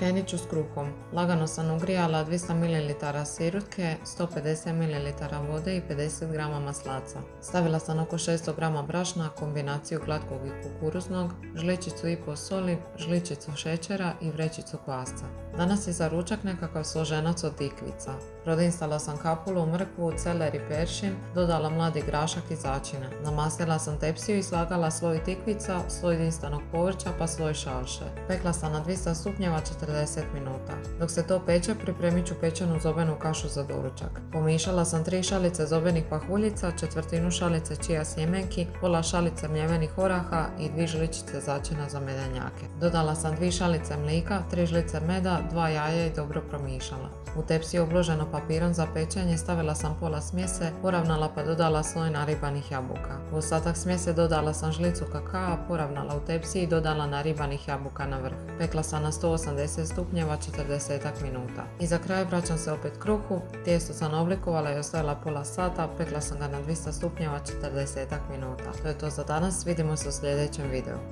Krenit ću s kruhom. Lagano sam ugrijala 200 ml sirutke, 150 ml vode i 50 g maslaca. Stavila sam oko 600 g brašna, kombinaciju glatkog i kukuruznog, žličicu i pol soli, žličicu šećera i vrećicu kvasca. Danas je za ručak nekakav složenac od tikvica. Prodinsala sam kapulu, mrkvu, celer i peršin, dodala mladi grašak i začine. Namastila sam tepsiju i slagala sloj tikvica, sloj dinstanog povrća pa sloj šalše. Pekla sam na 200 stupnjeva 40 minuta. Dok se to peče, pripremit ću pečenu zobenu kašu za doručak. Pomiješala sam 3 šalice zobenih pahuljica, četvrtinu šalice čija sjemenki, pola šalice mljevenih oraha i 2 žličice začina za medenjake. Dodala sam 2 šalice mlika, 3 žlice meda, 2 jaja i dobro promiješala. U tepsiju obloženo papirom za pečenje stavila sam pola smjese, poravnala pa dodala sloj naribanih jabuka. U ostatak smjese dodala sam žlicu kakaa, poravnala u tepsiji i dodala naribanih jabuka na vrh. Pekla sam na 180 stupnjeva 40 minuta. I za kraj vraćam se opet kruhu, tijesto sam oblikovala i ostavila pola sata, pekla sam ga na 200 stupnjeva 40 minuta. To je to za danas, vidimo se u sljedećem videu.